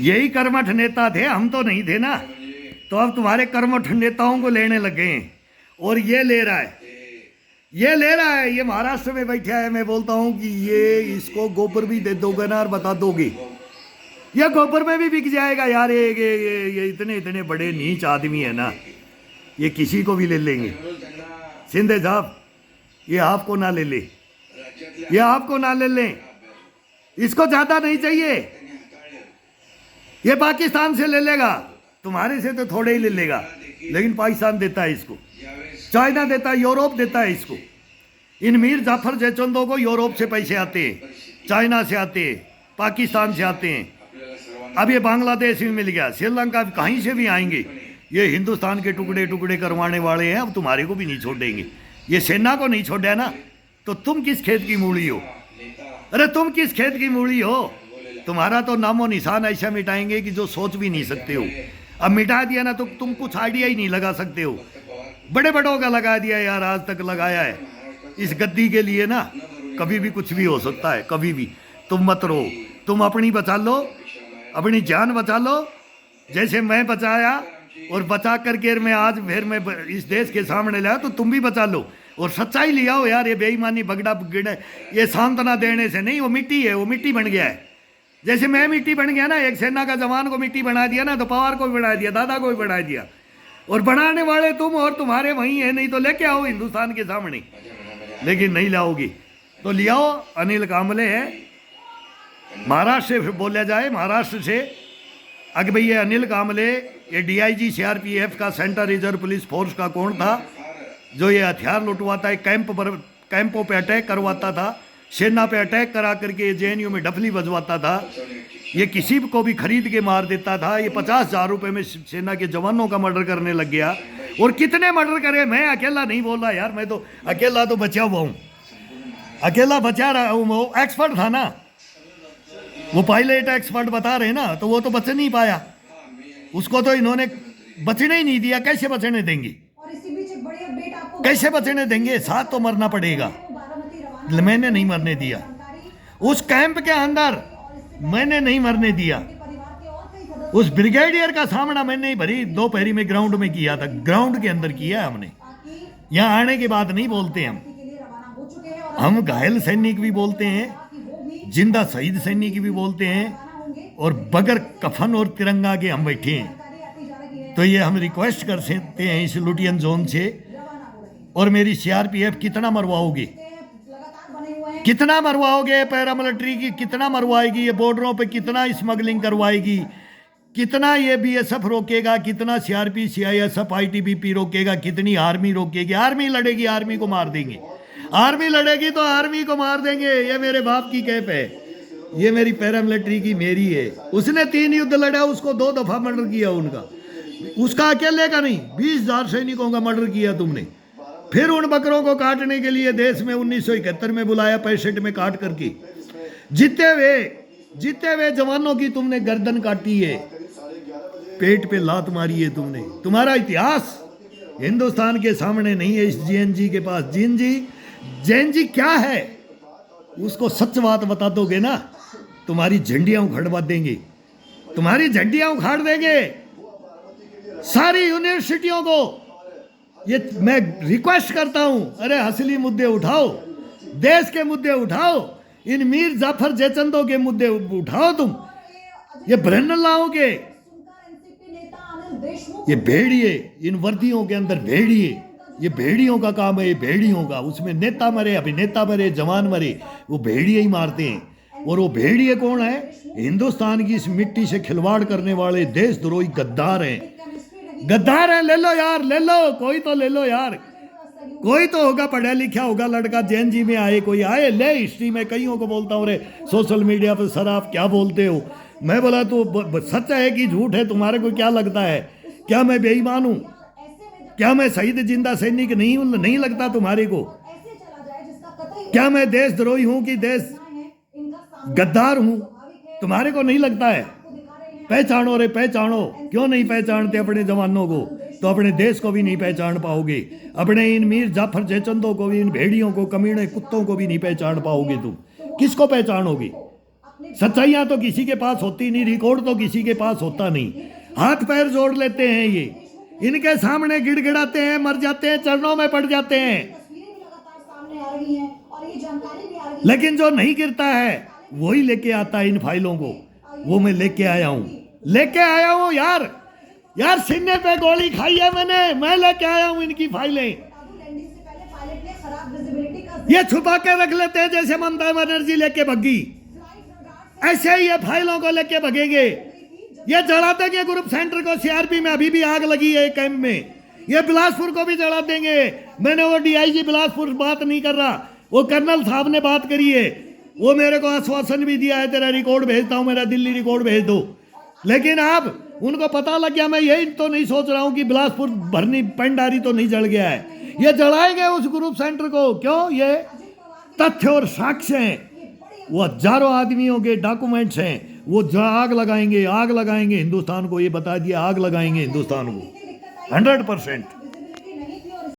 यही कर्मठ नेता थे, हम तो नहीं थे ना। तो अब तुम्हारे कर्मठ नेताओं को लेने लगे हैं। और ये ले रहा है, ये ले रहा है, ये महाराष्ट्र में बैठा है। मैं बोलता हूँ कि ये इसको गोबर भी दे दोगे ना और बता दोगे, ये गोबर में भी बिक जाएगा यार। ये इतने इतने बड़े नीच आदमी है ना, ये किसी को भी ले लेंगे। शिंदे साहब, ये आपको ना ले ले, ये आपको ना ले लें, इसको ज्यादा नहीं चाहिए। ये पाकिस्तान से ले लेगा, तुम्हारे से तो थोड़े ही ले लेगा, लेकिन पाकिस्तान देता है इसको, चाइना देता है, यूरोप देता है इसको। इन मीर जाफर जयचंदों को यूरोप से पैसे आते हैं, चाइना से आते हैं, पाकिस्तान से आते हैं। अब ये बांग्लादेश में मिल गया, श्रीलंका, कहीं से भी आएंगे। ये हिंदुस्तान के टुकड़े टुकड़े करवाने वाले हैं। अब तुम्हारे को भी नहीं छोड़ेंगे। ये सेना को नहीं छोड़ा ना, तो तुम किस खेत की मूली हो? अरे तुम किस खेत की मूली हो? तुम्हारा तो नामो निशान ऐसा मिटाएंगे कि जो सोच भी नहीं सकते हो। अब मिटा दिया ना तो तुम कुछ आइडिया ही नहीं लगा सकते हो। बड़े बड़ों का लगा दिया यार, आज तक लगाया है। इस गद्दी के लिए ना कभी भी कुछ भी हो सकता है, कभी भी। तुम मत रो, तुम अपनी बचा लो, अपनी जान बचा लो, जैसे मैं बचाया। और बचा करके मैं आज फिर मैं इस देश के सामने लाया, तो तुम भी बचा लो और सच्चाई ले आओ यार। ये बेईमानी बगड़ा गिड़ा, ये सांत्वना देने से नहीं, वो मिट्टी है, वो मिट्टी बन गया है। जैसे मैं मिट्टी बन गया ना, एक सेना का जवान को मिट्टी बना दिया ना, तो पवार को भी बना दिया, दादा को भी बना दिया। और बनाने वाले तुम और तुम्हारे वहीं है। नहीं तो लेके आओ हिंदुस्तान के सामने, लेकिन नहीं लाओगी तो ले आओ। अनिल कांबले है, महाराष्ट्र से बोला जाए, महाराष्ट्र से। अगर भाई ये अनिल कांबले, ये डीआईजी सीआरपीएफ का, सेंट्रल रिजर्व पुलिस फोर्स का कौन था जो ये हथियार लुटवाता है, कैंपों पे अटैक करवाता था, सेना पे अटैक करा करके जेएनयू में डफली बजवाता था। ये किसी को भी खरीद के मार देता था। ये 50,000 रुपये में सेना के जवानों का मर्डर करने लग गया। और कितने मर्डर करे, मैं अकेला नहीं बोल रहा यार, मैं तो अकेला तो बचा हुआ हूँ, अकेला बचा रहा हूँ। वो एक्सपर्ट था ना, वो पायलट एक्सपर्ट बता रहे ना, तो वो तो बच नहीं पाया, उसको तो इन्होंने बचने ही नहीं दिया। कैसे बचने देंगे, कैसे बचने देंगे? साथ तो मरना पड़ेगा। मैंने नहीं मरने दिया उस कैंप के अंदर, मैंने नहीं मरने दिया। उस ब्रिगेडियर का सामना मैंने ही भरी दोपहरी में ग्राउंड में किया था, ग्राउंड के अंदर किया है हमने। यहाँ आने के बाद नहीं बोलते हम घायल सैनिक भी बोलते हैं, जिंदा शहीद सैनिक भी बोलते हैं, और बगैर कफन और तिरंगा के हम बैठे हैं। तो ये हम रिक्वेस्ट कर सकते हैं इस लुटियन जोन से। और मेरी सीआरपीएफ कितना मरवाओगे, कितना मरवाओगे? पैरामिलिट्री की कितना मरवाएगी? ये बॉर्डरों पे कितना स्मगलिंग करवाएगी? कितना ये बीएसएफ रोकेगा? कितना सीआरपी, सीआईएसएफ, आईटीबीपी रोकेगा? कितनी आर्मी रोकेगी? आर्मी लड़ेगी, आर्मी को मार देंगे। आर्मी लड़ेगी तो आर्मी को मार देंगे। ये मेरे बाप की कैप है, ये मेरी पैरामिलिट्री की मेरी है। उसने 3 युद्ध लड़ा, उसको 2 दफा मर्डर किया उनका, उसका अकेले का नहीं, 20,000 सैनिकों का मर्डर किया तुमने। फिर उन बकरों को काटने के लिए देश में 1971 में बुलाया, 65 में काट करके जीते हुए जवानों की तुमने गर्दन काटी है, पेट पे लात मारी है तुमने। तुम्हारा इतिहास हिंदुस्तान के सामने नहीं है, इस जेएनजी के पास। जेएनजी क्या है, उसको सच बात बता दोगे ना, तुम्हारी झंडियां उखड़वा देंगे, तुम्हारी झंडियां उखाड़ देंगे सारी यूनिवर्सिटियों को। ये मैं रिक्वेस्ट करता हूं, अरे असली मुद्दे उठाओ, देश के मुद्दे उठाओ, इन मीर जाफर जयचंदों के मुद्दे उठाओ। तुम ये भ्रन लाओगे, ये भेड़िए, इन वर्दियों के अंदर भेड़िए, ये भेड़ियों का काम है, ये भेड़ियों का। उसमें नेता मरे, अभिनेता मरे, जवान मरे, वो भेड़िए ही मारते हैं। और वो भेड़िए कौन है? हिंदुस्तान की इस मिट्टी से खिलवाड़ करने वाले देशद्रोही गद्दार हैं, गद्दार हैं। ले लो यार, ले लो, कोई तो ले लो यार, कोई तो होगा पढ़ा लिखा होगा लड़का, जेएनजी में आए, कोई आए ले। हिस्ट्री में कईयों को बोलता हूँ, रे सोशल मीडिया पर सर आप क्या बोलते हो? मैं बोला तो सच है कि झूठ है, तुम्हारे को क्या लगता है? क्या मैं बेईमान हूँ? क्या मैं शहीद जिंदा सैनिक नहीं लगता तुम्हारे को? क्या मैं देशद्रोही हूँ कि देश गद्दार हूँ? तुम्हारे को नहीं लगता है? पहचानो रे, पहचानो। क्यों नहीं पहचानते अपने जवानों को? तो अपने देश को भी नहीं पहचान पाओगे, अपने इन मीर जाफर जयचंदों को भी, इन भेड़ियों को, कमीने कुत्तों को भी नहीं पहचान पाओगे। तुम किसको पहचानोगे? सच्चाइयां तो किसी के पास होती नहीं, रिकॉर्ड तो किसी के पास होता नहीं, हाथ पैर जोड़ लेते हैं ये, इनके सामने गिड़गिड़ाते हैं, मर जाते हैं, चरणों में पड़ जाते हैं। लेकिन जो नहीं गिरता है वही लेके आता है इन फाइलों को। वो मैं लेके आया हूं यार सीने पे गोली खाई है मैंने, मैं लेके आया हूं इनकी फाइलें। ये छुपा के रख लेते हैं जैसे ममता बनर्जी लेके भगी, ऐसे ही ये फाइलों को लेके भगेंगे। ये जला देंगे ग्रुप सेंटर को, सीआरपी में अभी भी आग लगी है कैंप में, ये बिलासपुर को भी जला देंगे। मैंने वो डीआईजी बिलासपुर बात नहीं कर रहा, वो कर्नल साहब ने बात करी है, वो मेरे को आश्वासन भी दिया है तेरा रिकॉर्ड भेजता हूं, मेरा दिल्ली रिकॉर्ड भेज दो। लेकिन अब उनको पता लग गया, मैं यही तो नहीं सोच रहा हूं कि बिलासपुर भरनी पेंडारी तो नहीं जल गया है, ये जलाएंगे उस ग्रुप सेंटर को। क्यों? ये तथ्य और साक्ष्य हैं, वो हजारों आदमियों के डॉक्यूमेंट्स हैं, वो आग लगाएंगे हिंदुस्तान को, ये बता दिया आग लगाएंगे हिंदुस्तान को 100%।